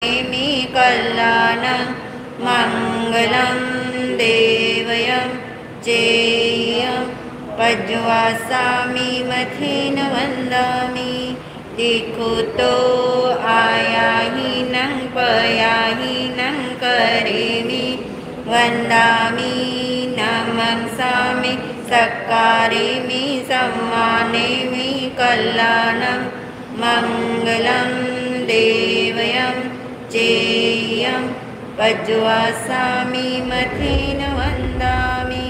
मे कल्याणं मङ्गलं देवयं चेयं पज्वासामि मथेन वन्दामि दिखुतो आयाहिनं पयाहिनं करेमि वन्दामि नमस्सामि सत्कारेमि सम्मानेमि कल्याणं मङ्गलं देवयं चेयं पज्वासामि मथेन वन्दामि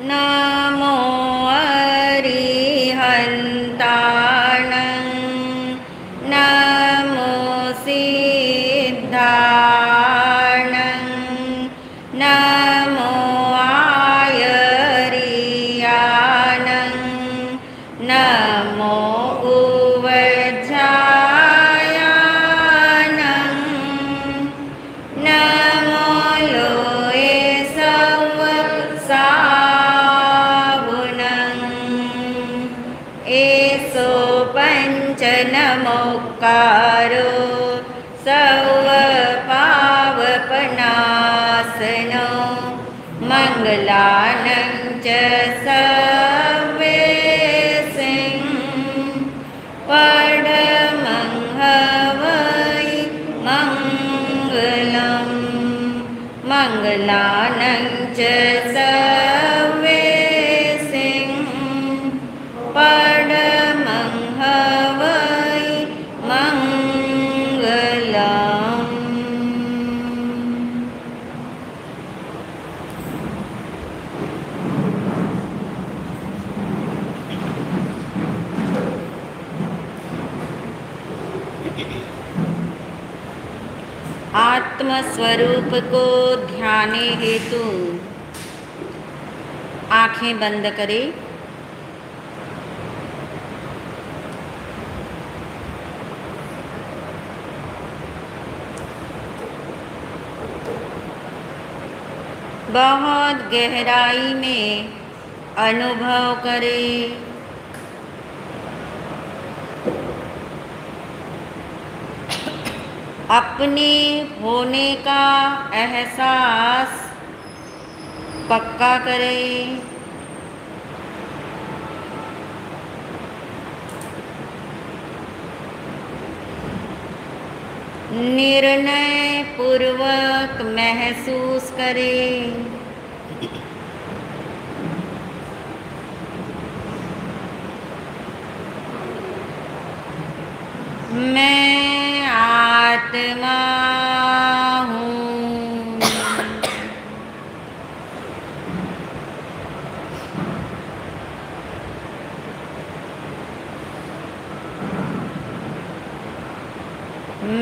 नमो अरिहन्ताणं नमो सिद्धाणं नमो आयर्याणं नमो नमोकारो सर्वपावपनाशनो मङ्गलानं च सर्वेसिं परमं हवै मङ्गलं मङ्गलानं च सर्वेसिं परमं हवै मङ्गलम्। आत्मस्वरूप को ध्याने हेतु आंखें बंद करें। बहुत गहराई में अनुभव करें। अपने होने का एहसास पक्का करें। निर्णय पूर्वक महसूस करें। मैं आत्मा हूँ।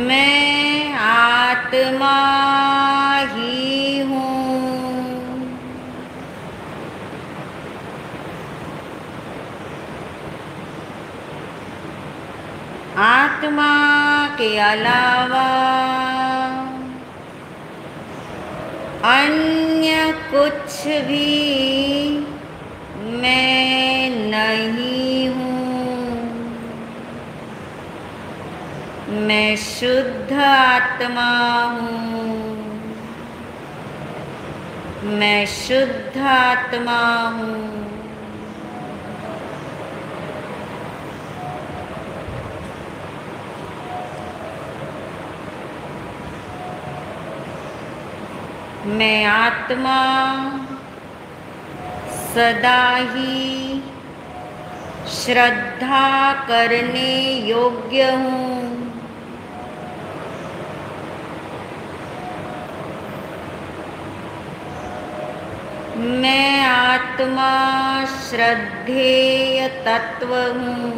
मैं आत्मा ही हूँ। आत्मा के अलावा अन्य कुछ भी मैं नहीं हूँ। मैं शुद्ध आत्मा हूँ। मैं शुद्ध आत्मा हूँ। मैं आत्मा सदा ही श्रद्धा करने योग्य हूँ। मैं आत्मा श्रद्धेय तत्व हूँ,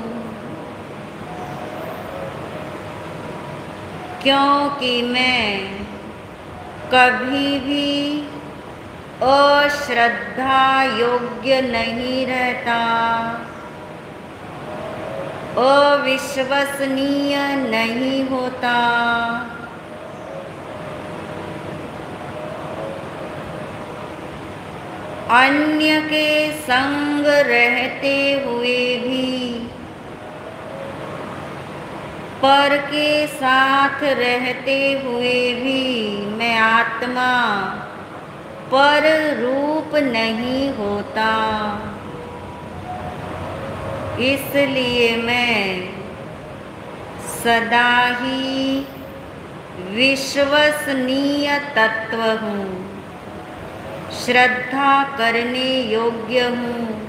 क्योंकि मैं कभी भी अश्रद्धा योग्य नहीं रहता, अविश्वसनीय नहीं होता। अन्य के संग रहते हुए भी पर के साथ रहते हुए भी मैं आत्मा पर रूप नहीं होता, इसलिए मैं सदा ही विश्वसनीय तत्व हूँ, श्रद्धा करने योग्य हूँ।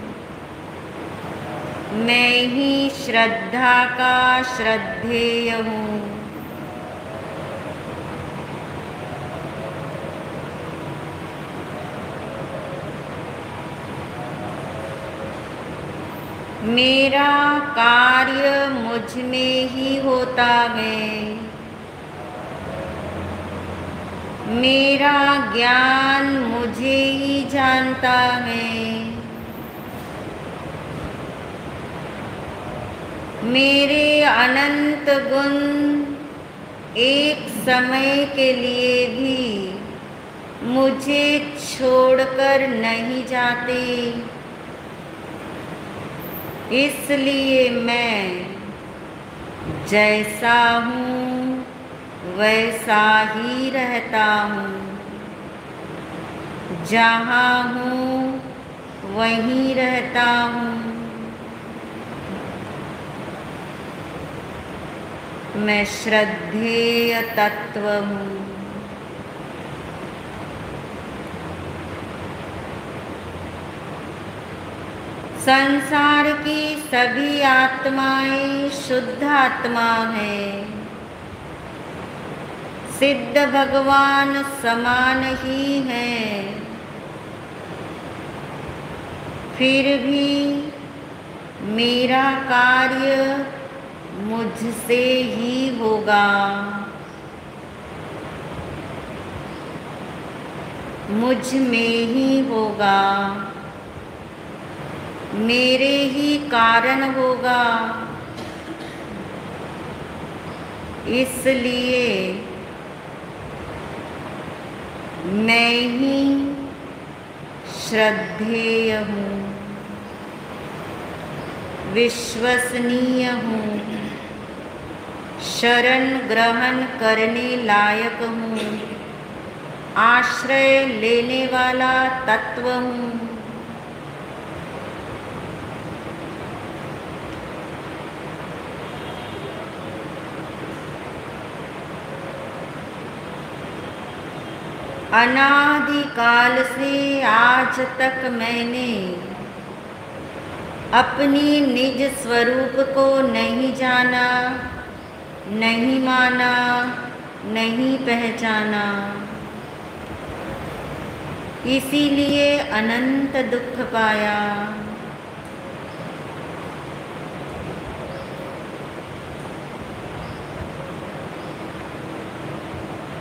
मैं ही श्रद्धा का श्रद्धेय हूँ। मेरा कार्य मुझ में ही होता है, मेरा ज्ञान मुझे ही जानता है, मेरे अनंत गुण एक समय के लिए भी मुझे छोड़कर नहीं जाते, इसलिए मैं जैसा हूँ वैसा ही रहता हूँ, जहाँ हूँ वहीं रहता हूँ। मैं श्रद्धेय तत्व हूँ। संसार की सभी आत्माएं शुद्ध आत्मा हैं, सिद्ध भगवान समान ही हैं, फिर भी मेरा कार्य मुझसे ही होगा, मुझ में ही होगा, मेरे ही कारण होगा, इसलिए मैं ही श्रद्धेय हूँ, विश्वसनीय हूँ, शरण ग्रहण करने लायक हूँ, आश्रय लेने वाला तत्व हूँ। अनादिकाल से आज तक मैंने अपनी निज स्वरूप को नहीं जाना, नहीं माना, नहीं पहचाना, इसीलिए अनंत दुख पाया।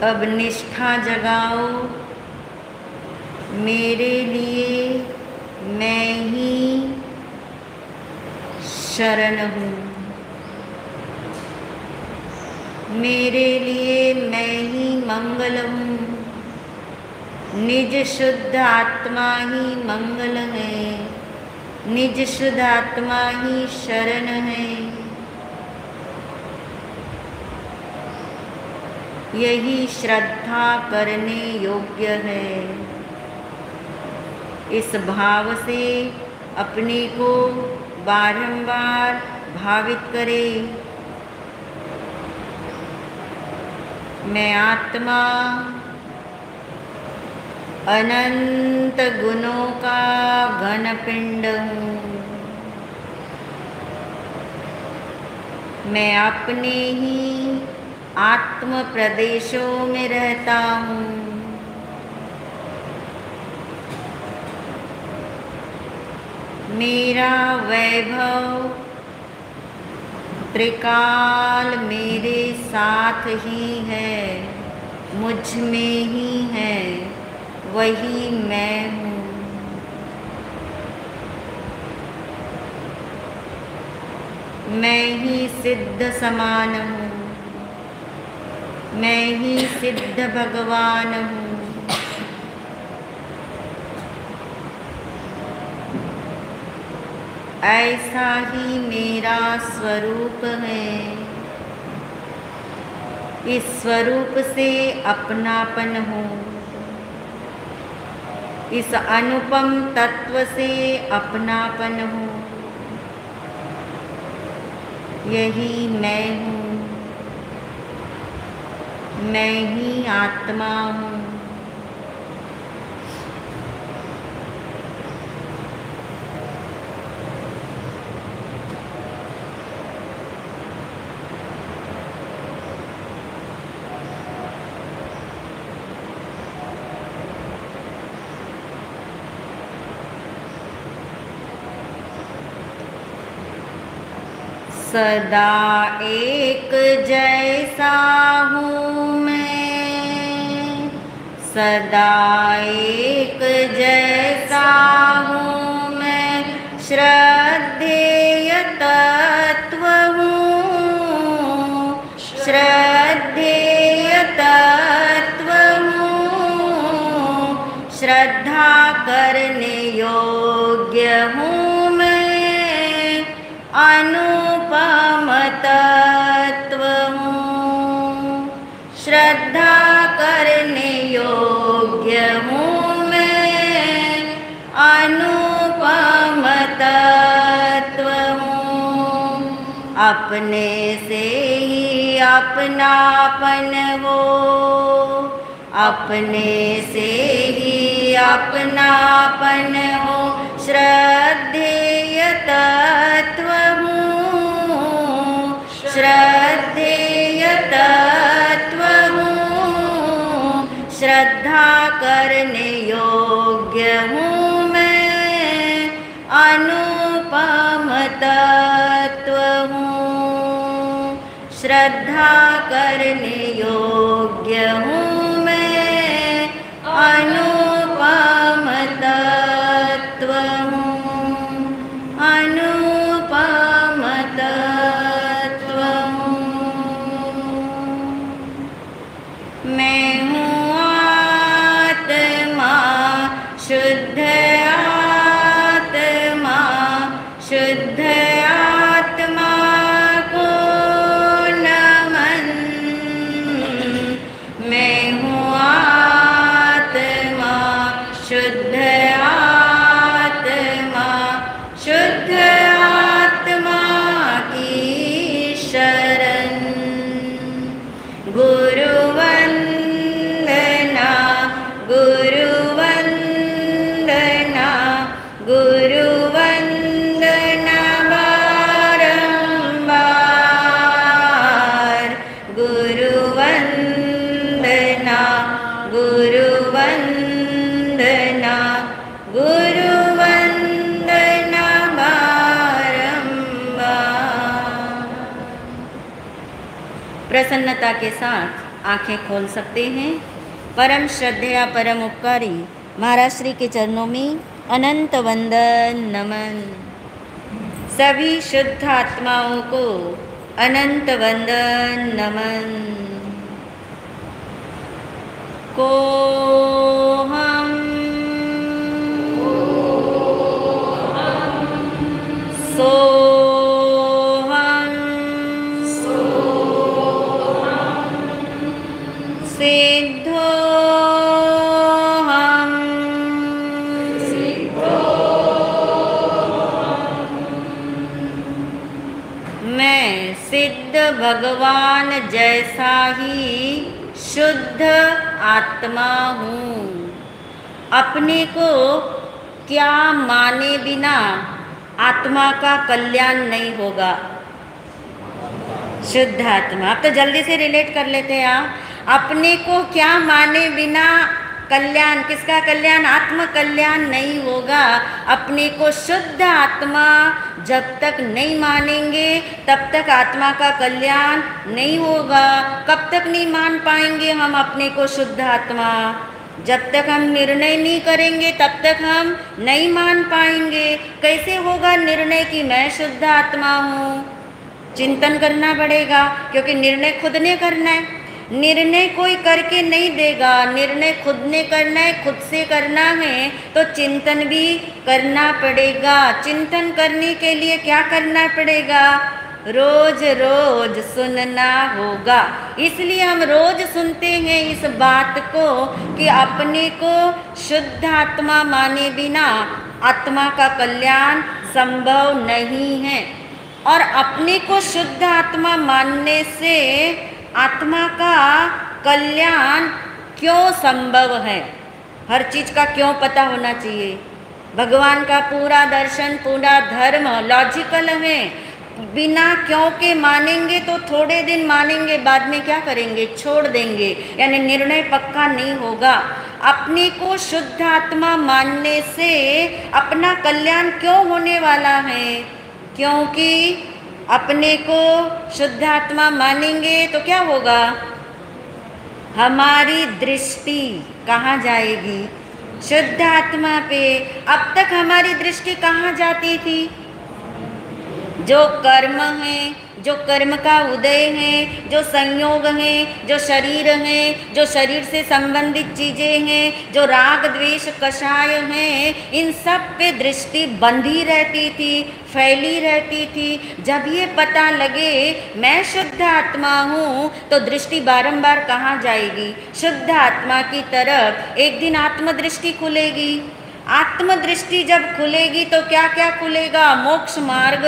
अब निष्ठा जगाओ, मेरे लिए मैं ही शरण हूँ, मेरे लिए मैं ही मंगल हूँ, निज शुद्ध आत्मा ही मंगल है, निज शुद्ध आत्मा ही शरण है। यही श्रद्धा करने योग्य है। इस भाव से अपने को बारंबार भावित करें। मैं आत्मा अनंत गुणों का घन पिंड हूँ। मैं अपने ही आत्म प्रदेशों में रहता हूँ। मेरा वैभव त्रिकाल मेरे साथ ही है, मुझ में ही है, वही मैं हूँ। मैं ही सिद्ध समान हूँ, मैं ही सिद्ध भगवान हूँ। ऐसा ही मेरा स्वरूप है। इस स्वरूप से अपनापन हो, इस अनुपम तत्व से अपनापन हो। यही मैं हूँ, मैं ही आत्मा हूँ। सदा एक जैसा हूँ मैं, सदा एक जैसा हूँ मैं, श्रद्धेय तत्व हूँ, श्रद्धेय तत्व हूँ, श्रद्धा करने योग्य हूँ मैं, अनुपम तत्व हूँ, श्रद्धा करने योग्य हूँ मैं, अनुपम तत्व हूँ। अपने से ही अपनापन हो, अपने से ही अपनापन हो, श्रद्धेय तत्व हूँ, श्रद्धेय तत्व हूँ, श्रद्धा करने योग्य हूँ मैं, अनुपम तत्व हूँ, श्रद्धा करने योग्य हूँ मैं, अनुपम तत्व हूँ, अनुपम तत्व हूँ। मैं हूँ आत्मा, शुद्ध आत्मा, शुद्ध आत्मा को नमन। मैं हूँ आत्मा, शुद्ध आत्मा, शुद्ध आत्मा की शरण। गुरु वंदना, गुरु वंदना, गुरु वंदना बारंबार, गुरु वंदना, गुरु वंदना, गुरु वंदना बारंबार। प्रसन्नता के साथ आंखें खोल सकते हैं। परम श्रद्धेय परम उपकारी महाराज श्री के चरणों में अनंत वंदन नमन। सभी शुद्ध आत्माओं को अनंत वंदन नमन। को हम सो हम सिद्धो हम मैं सिद्ध भगवान जैसा ही शुद्ध आत्मा हूँ। अपने को क्या माने बिना आत्मा का कल्याण नहीं होगा। शुद्ध आत्मा, अब तो जल्दी से रिलेट कर लेते हैं आप। अपने को क्या माने बिना कल्याण, किसका कल्याण? आत्म कल्याण नहीं होगा। अपने को शुद्ध आत्मा जब तक नहीं मानेंगे तब तक आत्मा का कल्याण नहीं होगा। कब तक नहीं मान पाएंगे हम अपने को शुद्ध आत्मा? जब तक हम निर्णय नहीं करेंगे तब तक हम नहीं मान पाएंगे। कैसे होगा निर्णय कि मैं शुद्ध आत्मा हूँ? चिंतन करना पड़ेगा, क्योंकि निर्णय खुद ने करना है। निर्णय कोई करके नहीं देगा, निर्णय खुद ने करना है, खुद से करना है तो चिंतन भी करना पड़ेगा। चिंतन करने के लिए क्या करना पड़ेगा? रोज रोज सुनना होगा। इसलिए हम रोज सुनते हैं इस बात को कि अपने को शुद्ध आत्मा माने बिना आत्मा का कल्याण संभव नहीं है। और अपने को शुद्ध आत्मा मानने से आत्मा का कल्याण क्यों संभव है, हर चीज का क्यों पता होना चाहिए। भगवान का पूरा दर्शन, पूरा धर्म लॉजिकल है। बिना क्यों के मानेंगे तो थोड़े दिन मानेंगे, बाद में क्या करेंगे, छोड़ देंगे, यानी निर्णय पक्का नहीं होगा। अपने को शुद्ध आत्मा मानने से अपना कल्याण क्यों होने वाला है, क्योंकि अपने को शुद्ध आत्मा मानेंगे तो क्या होगा, हमारी दृष्टि कहाँ जाएगी, शुद्ध आत्मा पे। अब तक हमारी दृष्टि कहाँ जाती थी, जो कर्म है, जो कर्म का उदय है, जो संयोग है, जो शरीर है, जो शरीर से संबंधित चीजें हैं, जो राग द्वेष कषाय हैं, इन सब पे दृष्टि बंधी रहती थी, फैली रहती थी। जब ये पता लगे मैं शुद्ध आत्मा हूँ तो दृष्टि बारंबार कहाँ जाएगी, शुद्ध आत्मा की तरफ। एक दिन आत्मदृष्टि खुलेगी। आत्मदृष्टि जब खुलेगी तो क्या क्या खुलेगा, मोक्ष मार्ग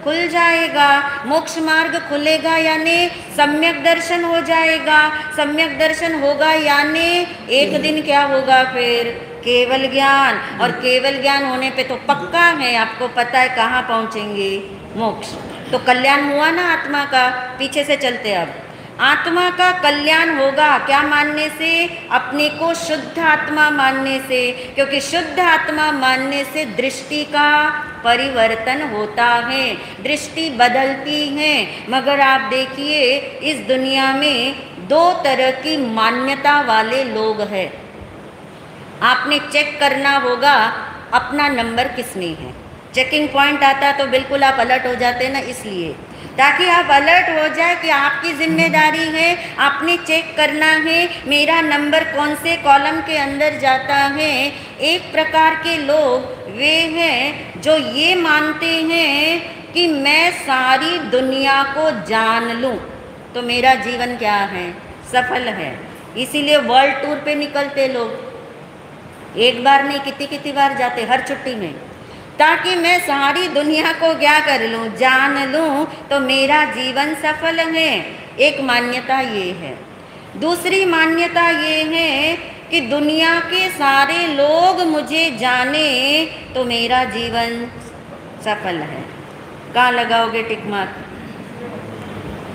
खुल जाएगा। मोक्ष मार्ग खुलेगा यानी सम्यक दर्शन हो जाएगा। सम्यक दर्शन होगा यानी एक दिन क्या होगा, फिर केवल ज्ञान। और केवल ज्ञान होने पे तो पक्का है, आपको पता है कहाँ पहुँचेंगे, मोक्ष। तो कल्याण हुआ ना आत्मा का। पीछे से चलते अब, आत्मा का कल्याण होगा क्या मानने से, अपने को शुद्ध आत्मा मानने से। क्योंकि शुद्ध आत्मा मानने से दृष्टि का परिवर्तन होता है, दृष्टि बदलती है। मगर आप देखिए इस दुनिया में दो तरह की मान्यता वाले लोग हैं। आपने चेक करना होगा अपना नंबर किस में है। चेकिंग पॉइंट आता तो बिल्कुल आप अलर्ट हो जाते ना, इसलिए ताकि आप अलर्ट हो जाए कि आपकी जिम्मेदारी है, आपने चेक करना है मेरा नंबर कौन से कॉलम के अंदर जाता है। एक प्रकार के लोग वे हैं जो ये मानते हैं कि मैं सारी दुनिया को जान लूं तो मेरा जीवन क्या है, सफल है। इसीलिए वर्ल्ड टूर पे निकलते लोग, एक बार नहीं कितनी कितनी बार जाते, हर छुट्टी में, ताकि मैं सारी दुनिया को क्या कर लूं, जान लूं तो मेरा जीवन सफल है। एक मान्यता ये है। दूसरी मान्यता ये है कि दुनिया के सारे लोग मुझे जाने तो मेरा जीवन सफल है। कहाँ लगाओगे टिक मार्क,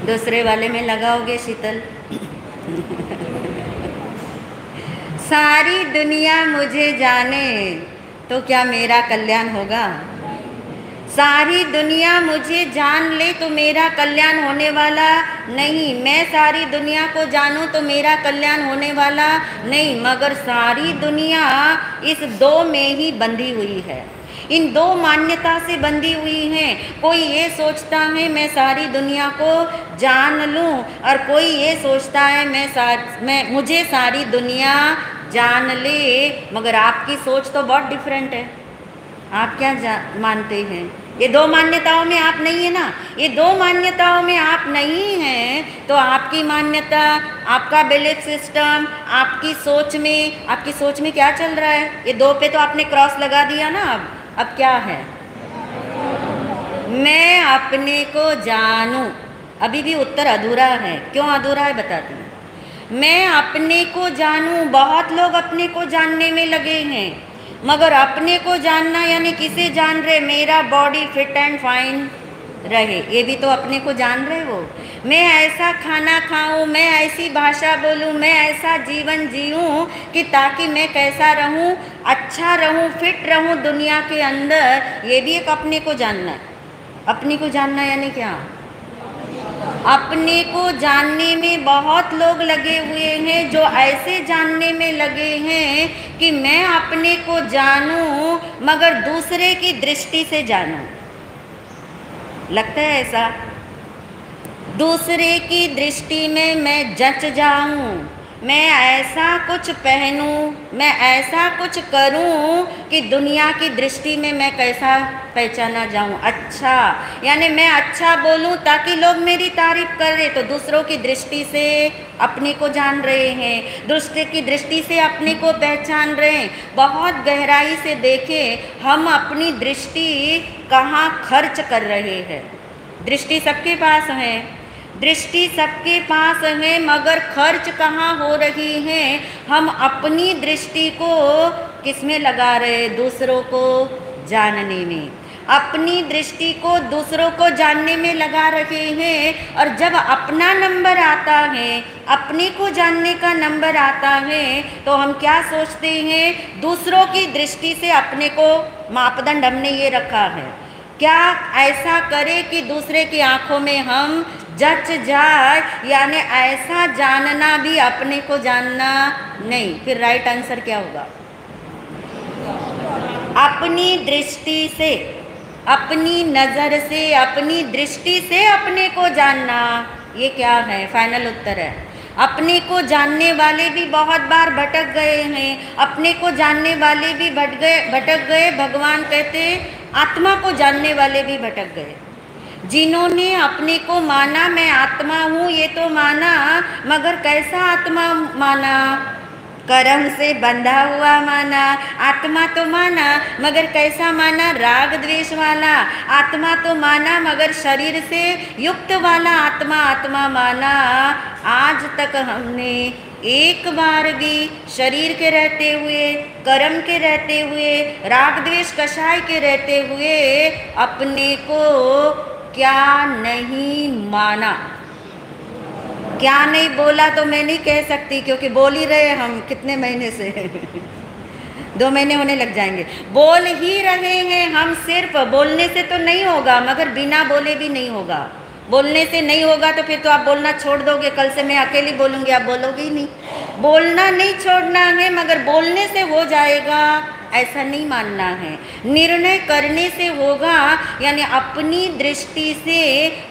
दूसरे वाले में लगाओगे शीतल। सारी दुनिया मुझे जाने तो क्या मेरा कल्याण होगा, सारी दुनिया मुझे जान ले तो मेरा कल्याण होने वाला नहीं। मैं सारी दुनिया को जानूं तो मेरा कल्याण होने वाला नहीं। मगर सारी दुनिया इस दो में ही बंधी हुई है, इन दो मान्यता से बंधी हुई है। कोई ये सोचता है मैं सारी दुनिया को जान लूं, और कोई ये सोचता है मुझे सारी दुनिया जान ले। मगर आपकी सोच तो बहुत डिफरेंट है। आप क्या मानते हैं, ये दो मान्यताओं में आप नहीं है ना। ये दो मान्यताओं में आप नहीं हैं तो आपकी मान्यता, आपका बिलीफ सिस्टम, आपकी सोच में क्या चल रहा है। ये दो पे तो आपने क्रॉस लगा दिया ना। अब क्या है, मैं अपने को जानूं। अभी भी उत्तर अधूरा है। क्यों अधूरा है बताती हूँ। मैं अपने को जानूं, बहुत लोग अपने को जानने में लगे हैं, मगर अपने को जानना यानी किसे जान रहे, मेरा बॉडी फिट एंड फाइन रहे, ये भी तो अपने को जान रहे हो। मैं ऐसा खाना खाऊं, मैं ऐसी भाषा बोलूं, मैं ऐसा जीवन जीऊं कि ताकि मैं कैसा रहूं, अच्छा रहूं, फिट रहूं दुनिया के अंदर, ये भी एक अपने को जानना है। अपने को जानना यानी क्या, अपने को जानने में बहुत लोग लगे हुए हैं जो ऐसे जानने में लगे हैं कि मैं अपने को जानूं मगर दूसरे की दृष्टि से जानूं। लगता है ऐसा, दूसरे की दृष्टि में मैं जच जाऊं, मैं ऐसा कुछ पहनूं, मैं ऐसा कुछ करूं कि दुनिया की दृष्टि में मैं कैसा पहचाना जाऊं। अच्छा, यानी मैं अच्छा बोलूं ताकि लोग मेरी तारीफ कर रहे, तो दूसरों की दृष्टि से अपने को जान रहे हैं, दूसरे की दृष्टि से अपने को पहचान रहे हैं। बहुत गहराई से देखें, हम अपनी दृष्टि कहाँ खर्च कर रहे हैं। दृष्टि सबके पास है, दृष्टि सबके पास है, मगर खर्च कहाँ हो रही है। हम अपनी दृष्टि को किस में लगा रहे? दूसरों को जानने में, अपनी दृष्टि को दूसरों को जानने में लगा रहे हैं। और जब अपना नंबर आता है, अपने को जानने का नंबर आता है, तो हम क्या सोचते हैं? दूसरों की दृष्टि से अपने को मापदंड हमने ये रखा है, क्या ऐसा करे कि दूसरे की आंखों में हम जच जाए, यानी ऐसा जानना भी अपने को जानना नहीं। फिर राइट आंसर क्या होगा? अपनी दृष्टि से, अपनी नज़र से, अपनी दृष्टि से अपने को जानना, ये क्या है? फाइनल उत्तर है। अपने को जानने वाले भी बहुत बार भटक गए हैं, अपने को जानने वाले भी भटक गए। भगवान कहते आत्मा को जानने वाले भी भटक गए। जिन्होंने अपने को माना मैं आत्मा हूँ, ये तो माना, मगर कैसा आत्मा माना? कर्म से बंधा हुआ माना। आत्मा तो माना, मगर कैसा माना? राग द्वेष वाला। आत्मा तो माना, मगर शरीर से युक्त वाला आत्मा आत्मा माना। आज तक हमने एक बार भी शरीर के रहते हुए, कर्म के रहते हुए, राग द्वेष कषाय के रहते हुए अपने को क्या नहीं माना? क्या नहीं बोला तो मैं नहीं कह सकती, क्योंकि बोल ही रहे हम कितने महीने से 2 महीने होने लग जाएंगे। बोल ही रहे हैं हम। सिर्फ बोलने से तो नहीं होगा, मगर बिना बोले भी नहीं होगा। बोलने से नहीं होगा तो फिर तो आप बोलना छोड़ दोगे। कल से मैं अकेली बोलूँगी, आप बोलोगे ही नहीं। बोलना नहीं छोड़ना है, मगर बोलने से हो जाएगा ऐसा नहीं मानना है। निर्णय करने से होगा, यानी अपनी दृष्टि से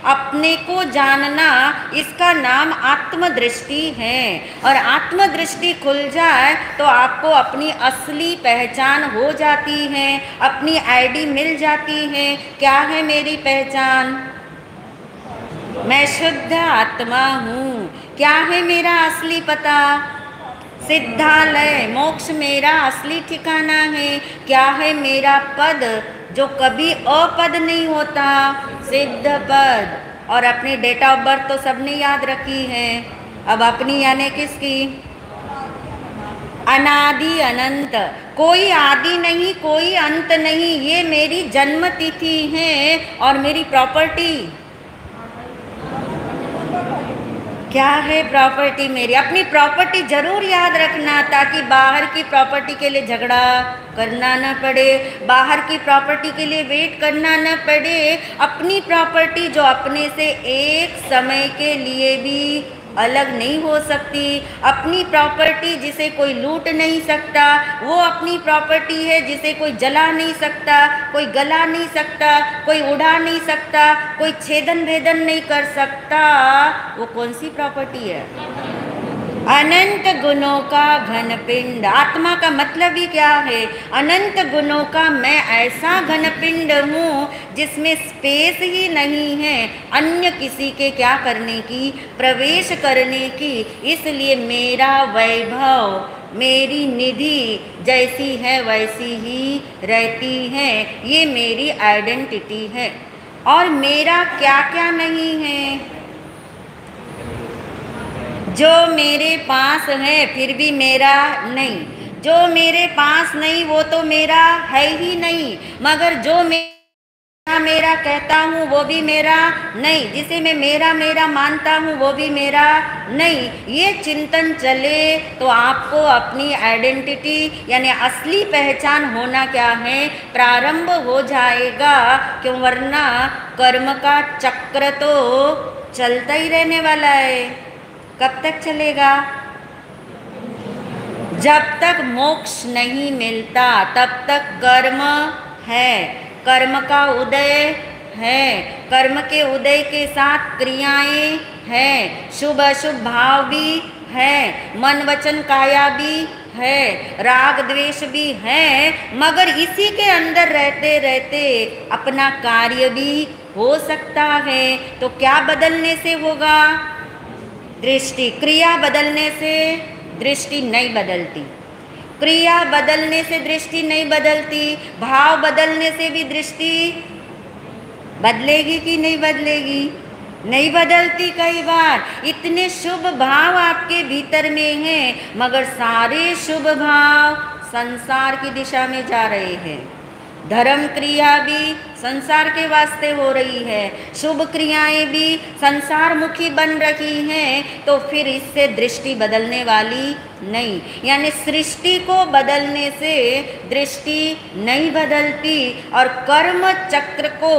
अपने को जानना, इसका नाम आत्मदृष्टि है। और आत्मदृष्टि खुल जाए तो आपको अपनी असली पहचान हो जाती है, अपनी आईडी मिल जाती है। क्या है मेरी पहचान? मैं शुद्ध आत्मा हूँ। क्या है मेरा असली पता? सिद्धालय, मोक्ष मेरा असली ठिकाना है। क्या है मेरा पद, जो कभी अपद नहीं होता? सिद्ध पद। और अपनी डेट ऑफ बर्थ तो सबने याद रखी है। अब अपनी यानी किसकी? अनादि अनंत। कोई आदि नहीं, कोई अंत नहीं। ये मेरी जन्म तिथि है और मेरी प्रॉपर्टी। क्या है प्रॉपर्टी मेरी? अपनी प्रॉपर्टी जरूर याद रखना, ताकि बाहर की प्रॉपर्टी के लिए झगड़ा करना न पड़े, बाहर की प्रॉपर्टी के लिए वेट करना न पड़े। अपनी प्रॉपर्टी जो अपने से एक समय के लिए भी अलग नहीं हो सकती, अपनी प्रॉपर्टी जिसे कोई लूट नहीं सकता, वो अपनी प्रॉपर्टी है जिसे कोई जला नहीं सकता, कोई गला नहीं सकता, कोई उड़ा नहीं सकता, कोई छेदन भेदन नहीं कर सकता। वो कौन सी प्रॉपर्टी है? अनंत गुणों का घन पिंड। आत्मा का मतलब ही क्या है? अनंत गुणों का मैं ऐसा घन पिंड हूँ जिसमें स्पेस ही नहीं है अन्य किसी के क्या करने की, प्रवेश करने की। इसलिए मेरा वैभव, मेरी निधि जैसी है वैसी ही रहती है। ये मेरी आइडेंटिटी है। और मेरा क्या क्या नहीं है? जो मेरे पास है फिर भी मेरा नहीं, जो मेरे पास नहीं वो तो मेरा है ही नहीं। मगर जो मेरा कहता हूँ वो भी मेरा नहीं, जिसे मैं मेरा मेरा मानता हूँ वो भी मेरा नहीं। ये चिंतन चले तो आपको अपनी आइडेंटिटी यानी असली पहचान होना क्या है प्रारंभ हो जाएगा। क्यों? वरना कर्म का चक्र तो चलता ही रहने वाला है। कब तक चलेगा? जब तक मोक्ष नहीं मिलता तब तक कर्म है, कर्म का उदय है, कर्म के उदय के साथ क्रियाएं हैं, शुभ अशुभ भाव भी है, मन वचन काया भी है, राग द्वेष भी है, मगर इसी के अंदर रहते रहते अपना कार्य भी हो सकता है। तो क्या बदलने से होगा? दृष्टि। क्रिया बदलने से दृष्टि नहीं बदलती, क्रिया बदलने से दृष्टि नहीं बदलती, भाव बदलने से भी दृष्टि बदलेगी कि नहीं बदलेगी? नहीं बदलती। कई बार इतने शुभ भाव आपके भीतर में हैं, मगर सारे शुभ भाव संसार की दिशा में जा रहे हैं। धर्म क्रिया भी संसार के वास्ते हो रही है, शुभ क्रियाएं भी संसार मुखी बन रही हैं, तो फिर इससे दृष्टि बदलने वाली नहीं। यानी सृष्टि को बदलने से दृष्टि नहीं बदलती। और कर्म चक्र को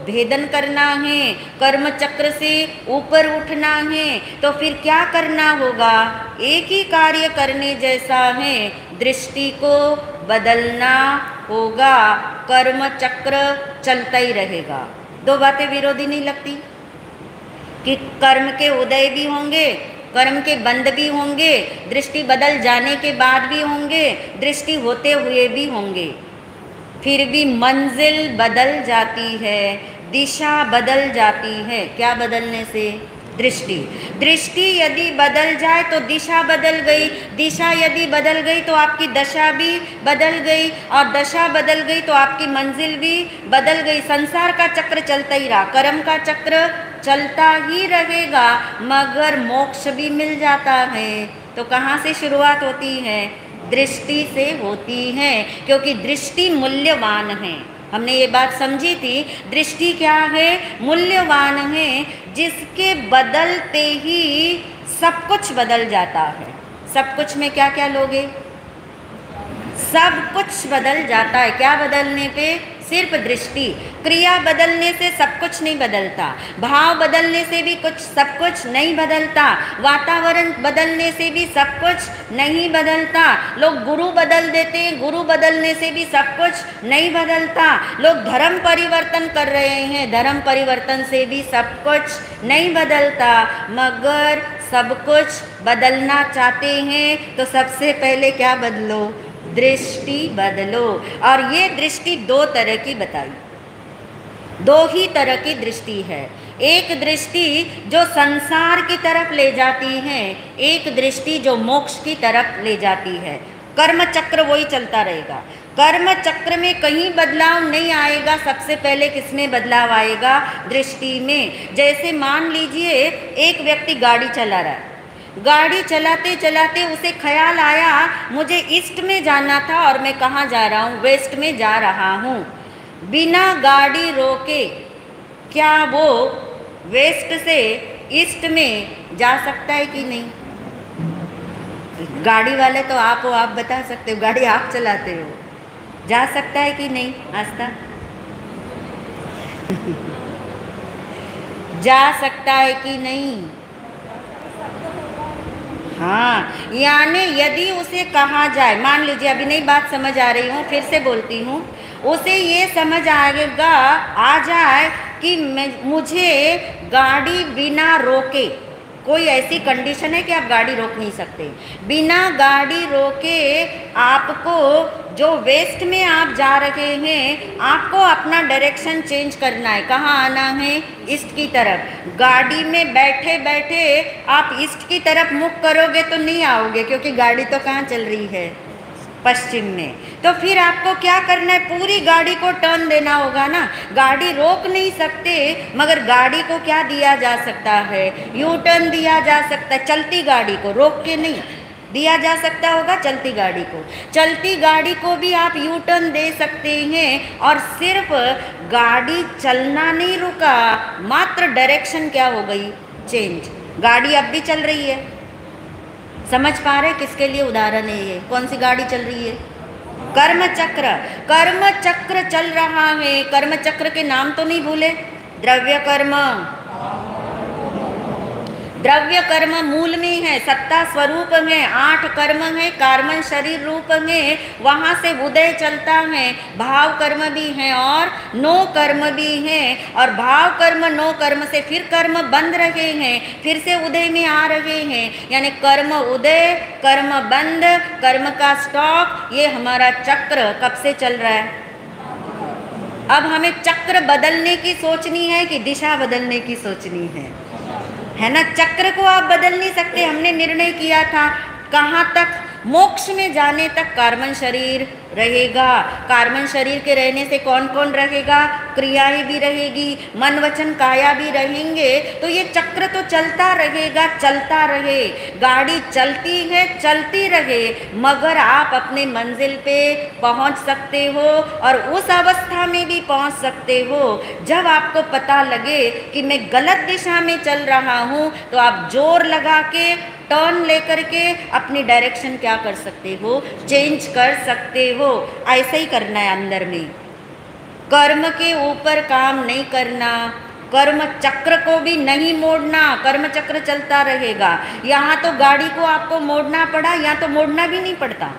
भेदन करना है, कर्म चक्र से ऊपर उठना है, तो फिर क्या करना होगा? एक ही कार्य करने जैसा है, दृष्टि को बदलना होगा। कर्म चक्र चलता ही रहेगा। दो बातें विरोधी नहीं लगती कि कर्म के उदय भी होंगे, कर्म के बंद भी होंगे, दृष्टि बदल जाने के बाद भी होंगे, दृष्टि होते हुए भी होंगे। फिर भी मंजिल बदल जाती है, दिशा बदल जाती है। क्या बदलने से? दृष्टि। दृष्टि यदि बदल जाए तो दिशा बदल गई, दिशा यदि बदल गई तो आपकी दशा भी बदल गई, और दशा बदल गई तो आपकी मंजिल भी बदल गई। संसार का चक्र चलता ही रहा, कर्म का चक्र चलता ही रहेगा, मगर मोक्ष भी मिल जाता है। तो कहाँ से शुरुआत होती है? दृष्टि से होती है, क्योंकि दृष्टि मूल्यवान है। हमने ये बात समझी थी। दृष्टि क्या है? मूल्यवान है, जिसके बदलते ही सब कुछ बदल जाता है। सब कुछ में क्या क्या लोगे? सब कुछ बदल जाता है। क्या बदलने पे? सिर्फ दृष्टि। क्रिया बदलने से सब कुछ नहीं बदलता, भाव बदलने से भी सब कुछ नहीं बदलता, वातावरण बदलने से भी सब कुछ नहीं बदलता। लोग गुरु बदल देते हैं, गुरु बदलने से भी सब कुछ नहीं बदलता। लोग धर्म परिवर्तन कर रहे हैं, धर्म परिवर्तन से भी सब कुछ नहीं बदलता। मगर सब कुछ बदलना चाहते हैं तो सबसे पहले क्या बदलो? दृष्टि बदलो। और ये दृष्टि दो तरह की बताई, दो ही तरह की दृष्टि है। एक दृष्टि जो संसार की तरफ ले जाती है, एक दृष्टि जो मोक्ष की तरफ ले जाती है। कर्म चक्र वही चलता रहेगा, कर्म चक्र में कहीं बदलाव नहीं आएगा। सबसे पहले किसमें बदलाव आएगा? दृष्टि में। जैसे मान लीजिए एक व्यक्ति गाड़ी चला रहा है, गाड़ी चलाते चलाते उसे ख्याल आया मुझे ईस्ट में जाना था और मैं कहाँ जा रहा हूँ? वेस्ट में जा रहा हूँ। बिना गाड़ी रोके क्या वो वेस्ट से ईस्ट में जा सकता है कि नहीं? गाड़ी वाले तो आप हो, आप बता सकते हो, गाड़ी आप चलाते हो, जा सकता है कि नहीं? आस्था जा सकता है कि नहीं? हाँ, यानी यदि उसे कहा जाए, मान लीजिए अभी नई बात समझ आ रही हूँ, फिर से बोलती हूँ, उसे ये समझ आएगा आ जाए कि मुझे गाड़ी बिना रोके, कोई ऐसी कंडीशन है कि आप गाड़ी रोक नहीं सकते, बिना गाड़ी रोके आपको जो वेस्ट में आप जा रहे हैं, आपको अपना डायरेक्शन चेंज करना है। कहाँ आना है? ईस्ट की तरफ। गाड़ी में बैठे बैठे आप ईस्ट की तरफ मुख करोगे तो नहीं आओगे, क्योंकि गाड़ी तो कहाँ चल रही है? पश्चिम में। तो फिर आपको क्या करना है? पूरी गाड़ी को टर्न देना होगा ना। गाड़ी रोक नहीं सकते, मगर गाड़ी को क्या दिया जा सकता है? यू टर्न दिया जा सकता है। चलती गाड़ी को रोक के नहीं दिया जा सकता होगा, चलती गाड़ी को। चलती गाड़ी को भी आप यू टर्न दे सकते हैं, और सिर्फ गाड़ी चलना नहीं रुका, मात्र डायरेक्शन क्या हो गई? चेंज। गाड़ी अब भी चल रही है, समझ पा रहे किसके लिए उदाहरण है ये? कौन सी गाड़ी चल रही है? कर्म चक्र। कर्म चक्र चल रहा है। कर्म चक्र के नाम तो नहीं भूले? द्रव्य कर्म, द्रव्य कर्म मूल में है, सत्ता स्वरूप है, 8 कर्म है, कार्बन शरीर रूप में, वहाँ से उदय चलता है, भाव कर्म भी है और 9 कर्म भी है, और भाव कर्म 9 कर्म से फिर कर्म बंद रहे हैं, फिर से उदय में आ रहे हैं, यानी कर्म उदय, कर्म बंद, कर्म का स्टॉक, ये हमारा चक्र कब से चल रहा है। अब हमें चक्र बदलने की सोचनी है कि दिशा बदलने की सोचनी है ना। चक्र को आप बदल नहीं सकते। हमने निर्णय किया था कहाँ तक, मोक्ष में जाने तक कार्बन शरीर रहेगा। कार्बन शरीर के रहने से कौन कौन रहेगा, क्रियाएं भी रहेगी, मन वचन काया भी रहेंगे, तो ये चक्र तो चलता रहेगा, चलता रहे। गाड़ी चलती है, चलती रहे, मगर आप अपने मंजिल पे पहुंच सकते हो, और उस अवस्था में भी पहुंच सकते हो जब आपको पता लगे कि मैं गलत दिशा में चल रहा हूं, तो आप जोर लगा के टर्न लेकर के अपनी डायरेक्शन क्या कर सकते हो, चेंज कर सकते हो। ऐसा ही करना है अंदर में, कर्म के ऊपर काम नहीं करना, कर्म चक्र को भी नहीं मोड़ना, कर्म चक्र चलता रहेगा। यहाँ तो गाड़ी को आपको मोड़ना पड़ा, यहाँ तो मोड़ना भी नहीं पड़ता।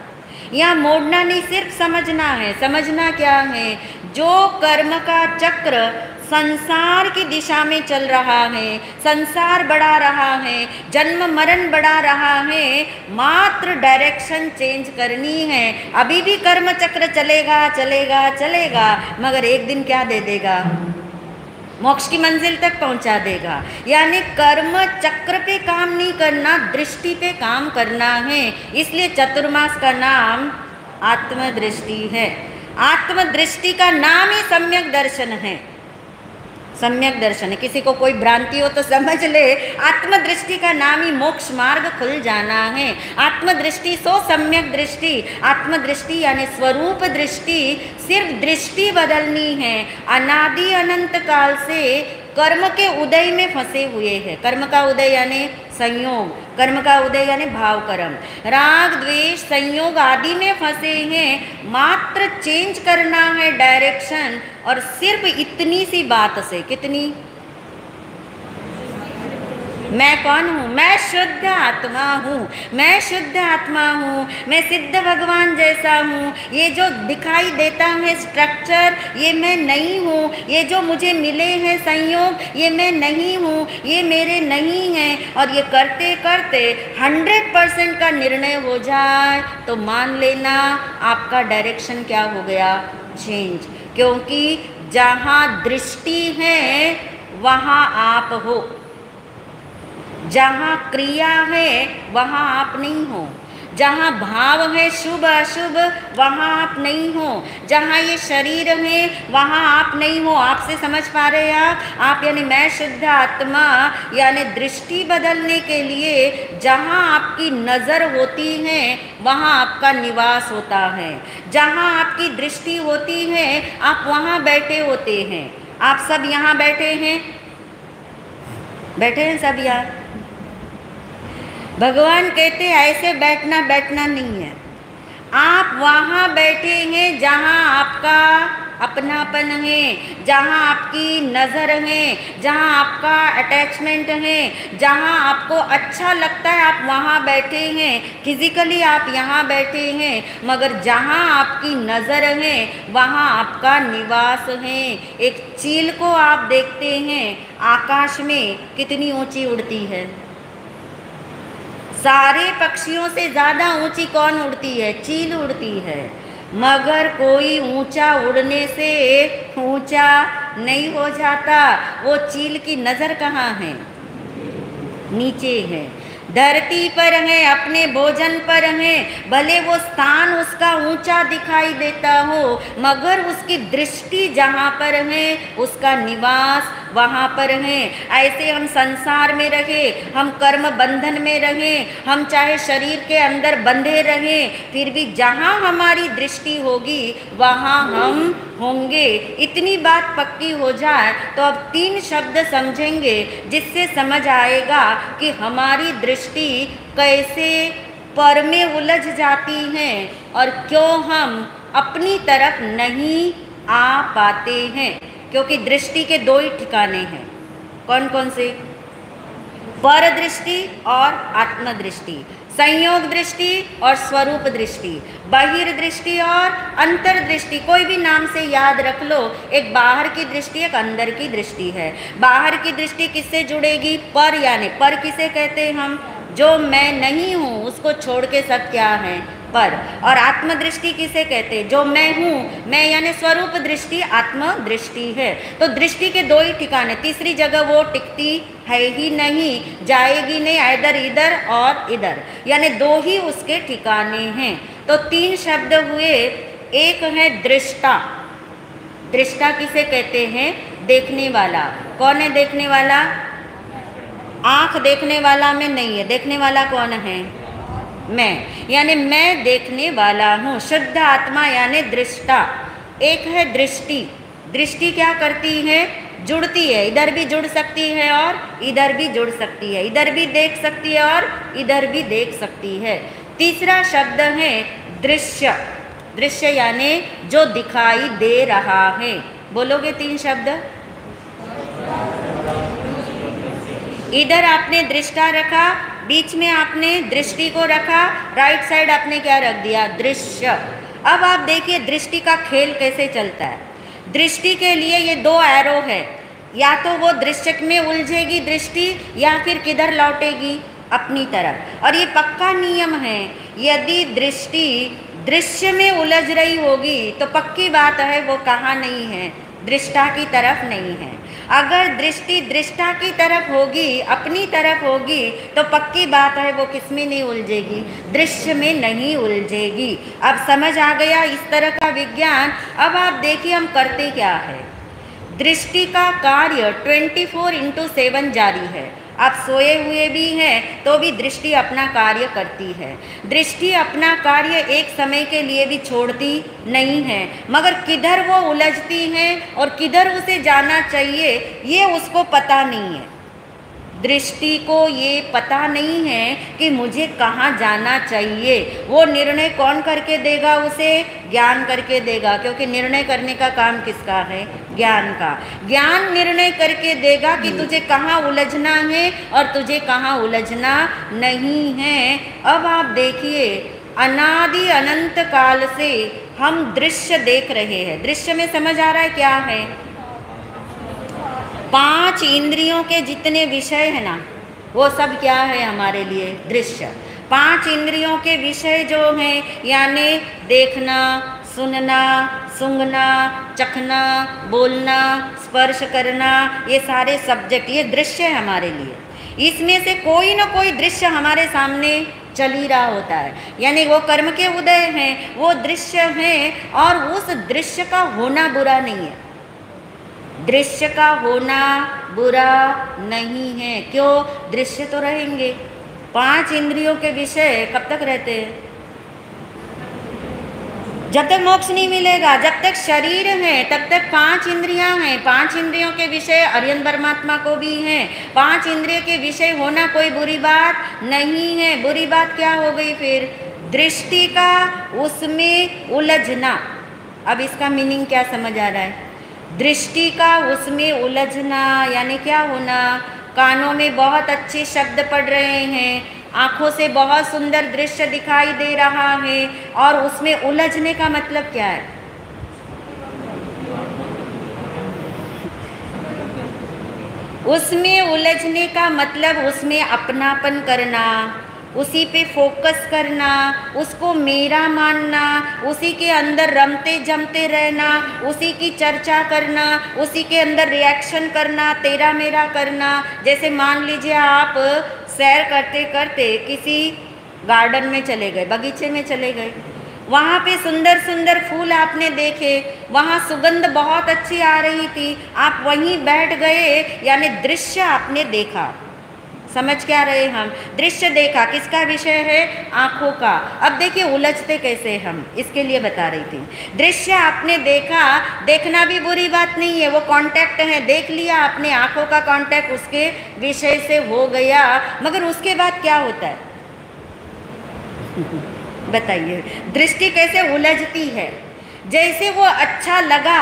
यहाँ मोड़ना नहीं, सिर्फ समझना है। समझना क्या है, जो कर्म का चक्र संसार की दिशा में चल रहा है, संसार बढ़ा रहा है, जन्म मरण बढ़ा रहा है, मात्र डायरेक्शन चेंज करनी है। अभी भी कर्म चक्र चलेगा चलेगा चलेगा, मगर एक दिन क्या दे देगा, मोक्ष की मंजिल तक पहुंचा देगा। यानी कर्म चक्र पे काम नहीं करना, दृष्टि पे काम करना है। इसलिए चतुर्मास का नाम आत्मदृष्टि है। आत्मदृष्टि का नाम ही सम्यक दर्शन है। सम्यक दर्शन है। किसी को कोई भ्रांति हो तो समझ ले, आत्मदृष्टि का नाम ही मोक्ष मार्ग खुल जाना है। आत्मदृष्टि सो सम्यक दृष्टि। आत्मदृष्टि यानी स्वरूप दृष्टि, सिर्फ दृष्टि बदलनी है। अनादि अनंत काल से कर्म के उदय में फंसे हुए हैं। कर्म का उदय यानी संयोग, कर्म का उदय यानी भाव कर्म, राग द्वेष संयोग आदि में फंसे हैं। मात्र चेंज करना है डायरेक्शन, और सिर्फ इतनी सी बात से, कितनी, मैं कौन हूँ, मैं शुद्ध आत्मा हूँ, मैं शुद्ध आत्मा हूँ, मैं सिद्ध भगवान जैसा हूँ। ये जो दिखाई देता है स्ट्रक्चर, ये मैं नहीं हूँ। ये जो मुझे मिले हैं संयोग, ये मैं नहीं हूँ, ये मेरे नहीं हैं। और ये करते करते 100% का निर्णय हो जाए तो मान लेना आपका डायरेक्शन क्या हो गया, चेंज। क्योंकि जहाँ दृष्टि है वहाँ आप हो, जहाँ क्रिया है वहाँ आप नहीं हो, जहाँ भाव है शुभ अशुभ वहाँ आप नहीं हो, जहाँ ये शरीर है वहाँ आप नहीं हो। आपसे समझ पा रहे हैं आप यानी मैं शुद्ध आत्मा, यानी दृष्टि बदलने के लिए जहाँ आपकी नज़र होती है वहाँ आपका निवास होता है। जहाँ आपकी दृष्टि होती है आप वहाँ बैठे होते हैं। आप सब यहाँ बैठे हैं, बैठे हैं सब यहाँ। भगवान कहते ऐसे बैठना बैठना नहीं है। आप वहाँ बैठे हैं जहाँ आपका अपनापन है, जहाँ आपकी नज़र है, जहाँ आपका अटैचमेंट है, जहाँ आपको अच्छा लगता है आप वहाँ बैठे हैं। फिजिकली आप यहाँ बैठे हैं, मगर जहाँ आपकी नज़र है वहाँ आपका निवास है। एक चील को आप देखते हैं आकाश में कितनी ऊंची उड़ती है, सारे पक्षियों से ज़्यादा ऊंची कौन उड़ती है, चील उड़ती है। मगर कोई ऊंचा उड़ने से ऊंचा नहीं हो जाता। वो चील की नज़र कहाँ है, नीचे है, धरती पर है, अपने भोजन पर है। भले वो स्थान उसका ऊंचा दिखाई देता हो, मगर उसकी दृष्टि जहाँ पर है उसका निवास वहाँ पर है। ऐसे हम संसार में रहे, हम कर्म बंधन में रहे, हम चाहे शरीर के अंदर बंधे रहें, फिर भी जहाँ हमारी दृष्टि होगी वहाँ हम होंगे। इतनी बात पक्की हो जाए तो अब 3 शब्द समझेंगे जिससे समझ आएगा कि हमारी दृष्टि कैसे पर में उलझ जाती है और क्यों हम अपनी तरफ नहीं आ पाते हैं। क्योंकि दृष्टि के 2 ही ठिकाने हैं। कौन कौन से? पर दृष्टि और आत्मदृष्टि, संयोग दृष्टि और स्वरूप दृष्टि, बहिर्दृष्टि और अंतर्दृष्टि। कोई भी नाम से याद रख लो, एक बाहर की दृष्टि एक अंदर की दृष्टि है। बाहर की दृष्टि किससे जुड़ेगी? पर, यानी पर किसे कहते हैं हम? जो मैं नहीं हूँ उसको छोड़ के सब क्या है? पर। और आत्मदृष्टि किसे कहते हैं? जो मैं हूँ, मैं यानी स्वरूप दृष्टि आत्मदृष्टि है। तो दृष्टि के दो ही ठिकाने, तीसरी जगह वो टिकती है ही नहीं, जाएगी नहीं, इधर इधर और इधर, यानी दो ही उसके ठिकाने हैं। तो तीन शब्द हुए। एक है दृष्टा। दृष्टा किसे कहते हैं? देखने वाला। कौन है देखने वाला? आँख देखने वाला में नहीं है, देखने वाला कौन है? मैं, यानी मैं देखने वाला हूँ। शुद्ध आत्मा यानी दृष्टा। एक है दृष्टि। दृष्टि क्या करती है? जुड़ती है, इधर भी जुड़ सकती है और इधर भी जुड़ सकती है, इधर भी देख सकती है और इधर भी देख सकती है। तीसरा शब्द है दृश्य। दृश्य यानी जो दिखाई दे रहा है। बोलोगे तीन शब्द? इधर आपने दृष्टा रखा, बीच में आपने दृष्टि को रखा, राइट साइड आपने क्या रख दिया? दृश्य। अब आप देखिए दृष्टि का खेल कैसे चलता है। दृष्टि के लिए ये दो एरो है, या तो वो दृश्य में उलझेगी दृष्टि, या फिर किधर लौटेगी? अपनी तरफ। और ये पक्का नियम है, यदि दृष्टि दृश्य में उलझ रही होगी तो पक्की बात है वो कहाँ नहीं है? दृष्टा की तरफ नहीं है। अगर दृष्टि दृष्टा की तरफ होगी, अपनी तरफ होगी, तो पक्की बात है वो किस में नहीं उलझेगी? दृश्य में नहीं उलझेगी। अब समझ आ गया इस तरह का विज्ञान। अब आप देखिए हम करते क्या है। दृष्टि का कार्य 24/7 जारी है। आप सोए हुए भी हैं तो भी दृष्टि अपना कार्य करती है। दृष्टि अपना कार्य एक समय के लिए भी छोड़ती नहीं है, मगर किधर वो उलझती है और किधर उसे जाना चाहिए ये उसको पता नहीं है। दृष्टि को ये पता नहीं है कि मुझे कहाँ जाना चाहिए। वो निर्णय कौन करके देगा उसे? ज्ञान करके देगा, क्योंकि निर्णय करने का काम किसका है? ज्ञान का। ज्ञान निर्णय करके देगा कि तुझे कहाँ उलझना है और तुझे कहाँ उलझना नहीं है। अब आप देखिए अनादि अनंत काल से हम दृश्य देख रहे हैं। दृश्य में समझ आ रहा है क्या है? 5 इंद्रियों के जितने विषय है ना, वो सब क्या है हमारे लिए? दृश्य। 5 इंद्रियों के विषय जो हैं, यानी देखना, सुनना, सूंघना, चखना, बोलना, स्पर्श करना, ये सारे सब्जेक्ट, ये दृश्य है हमारे लिए। इसमें से कोई ना कोई दृश्य हमारे सामने चल ही रहा होता है, यानी वो कर्म के उदय हैं, वो दृश्य हैं। और उस दृश्य का होना बुरा नहीं है। दृश्य का होना बुरा नहीं है। क्यों? दृश्य तो रहेंगे। 5 इंद्रियों के विषय कब तक रहते हैं? जब तक मोक्ष नहीं मिलेगा। जब तक शरीर है तब तक 5 इंद्रियां हैं। 5 इंद्रियों के विषय अरिहंत परमात्मा को भी हैं। 5 इंद्रिय के विषय होना कोई बुरी बात नहीं है। बुरी बात क्या हो गई फिर? दृष्टि का उसमें उलझना। अब इसका मीनिंग क्या समझ आ रहा है? दृष्टि का उसमें उलझना यानी क्या होना? कानों में बहुत अच्छे शब्द पढ़ रहे हैं, आँखों से बहुत सुंदर दृश्य दिखाई दे रहा है, और उसमें उलझने का मतलब क्या है? उसमें उलझने का मतलब उसमें अपनापन करना, उसी पे फोकस करना, उसको मेरा मानना, उसी के अंदर रमते जमते रहना, उसी की चर्चा करना, उसी के अंदर रिएक्शन करना, तेरा मेरा करना। जैसे मान लीजिए आप सैर करते करते किसी गार्डन में चले गए, बगीचे में चले गए, वहाँ पे सुंदर सुंदर फूल आपने देखे, वहाँ सुगंध बहुत अच्छी आ रही थी, आप वहीं बैठ गए, यानी दृश्य आपने देखा। समझ क्या रहे हम? दृश्य देखा। किसका विषय है? आँखों का। अब देखिए उलझते कैसे हम, इसके लिए बता रही थी। दृश्य आपने देखा, देखना भी बुरी बात नहीं है, वो कांटेक्ट है, देख लिया आपने, आँखों का कांटेक्ट उसके विषय से हो गया, मगर उसके बाद क्या होता है? बताइए, दृष्टि कैसे उलझती है? जैसे वो अच्छा लगा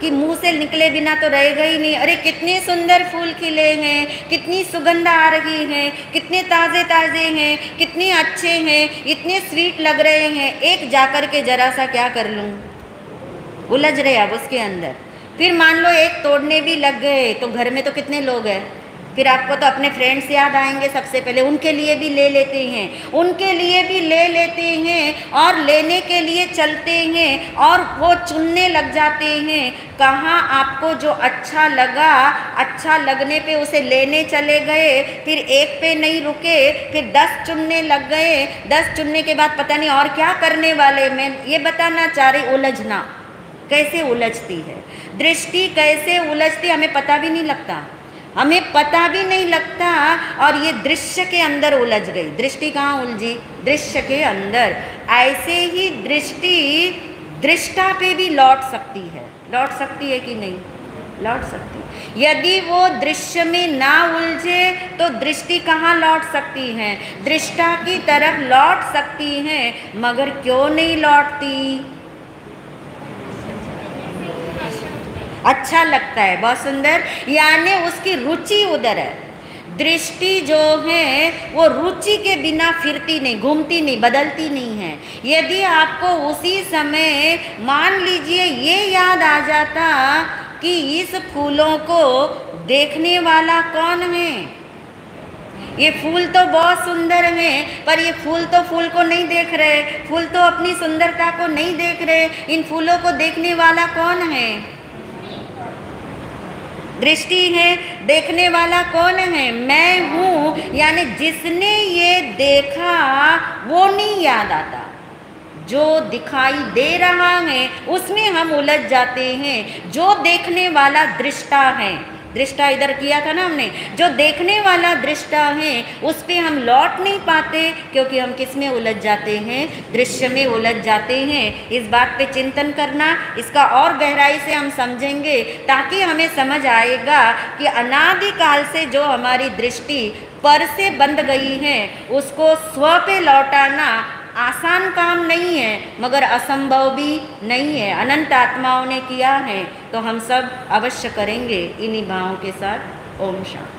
कि मुंह से निकले बिना तो रहेगा ही नहीं। अरे कितने सुंदर फूल खिले हैं, कितनी सुगंध आ रही है, कितने ताज़े ताज़े हैं, कितने अच्छे हैं, इतने स्वीट लग रहे हैं, एक जाकर के जरा सा क्या कर लूँ, उलझ रहे अब उसके अंदर। फिर मान लो एक तोड़ने भी लग गए तो घर में तो कितने लोग हैं, फिर आपको तो अपने फ्रेंड्स याद आएंगे सबसे पहले, उनके लिए भी ले लेते हैं, उनके लिए भी ले लेते हैं और लेने के लिए चलते हैं और वो चुनने लग जाते हैं। कहाँ आपको जो अच्छा लगा, अच्छा लगने पे उसे लेने चले गए, फिर एक पे नहीं रुके, फिर 10 चुनने लग गए, 10 चुनने के बाद पता नहीं और क्या करने वाले। मैं ये बताना चाह रही, उलझना कैसे उलझती है, दृष्टि कैसे उलझती, हमें पता भी नहीं लगता, हमें पता भी नहीं लगता। और ये दृश्य के अंदर उलझ गई, दृष्टि कहाँ उलझी, दृश्य के अंदर। ऐसे ही दृष्टि दृष्टा पे भी लौट सकती है, लौट सकती है कि नहीं, लौट सकती। यदि वो दृश्य में ना उलझे तो दृष्टि कहाँ लौट सकती है, दृष्टा की तरफ लौट सकती है। मगर क्यों नहीं लौटती, अच्छा लगता है, बहुत सुंदर, यानी उसकी रुचि उधर है। दृष्टि जो है वो रुचि के बिना फिरती नहीं, घूमती नहीं, बदलती नहीं है। यदि आपको उसी समय मान लीजिए ये याद आ जाता कि इस फूलों को देखने वाला कौन है, ये फूल तो बहुत सुंदर हैं, पर ये फूल तो फूल को नहीं देख रहे, फूल तो अपनी सुंदरता को नहीं देख रहे, इन फूलों को देखने वाला कौन है, दृष्टि है, देखने वाला कौन है, मैं हूँ। यानी जिसने ये देखा वो नहीं याद आता, जो दिखाई दे रहा है उसमें हम उलझ जाते हैं। जो देखने वाला दृष्टा है, दृष्टा इधर किया था ना हमने, जो देखने वाला दृष्टा है उस पे हम लौट नहीं पाते, क्योंकि हम किस में उलझ जाते हैं, दृश्य में उलझ जाते हैं। इस बात पे चिंतन करना, इसका और गहराई से हम समझेंगे ताकि हमें समझ आएगा कि अनादिकाल से जो हमारी दृष्टि पर से बंध गई है उसको स्व पे लौटाना आसान काम नहीं है, मगर असंभव भी नहीं है। अनंत आत्माओं ने किया है तो हम सब अवश्य करेंगे इन्हीं भावों के साथ। ओम शांति।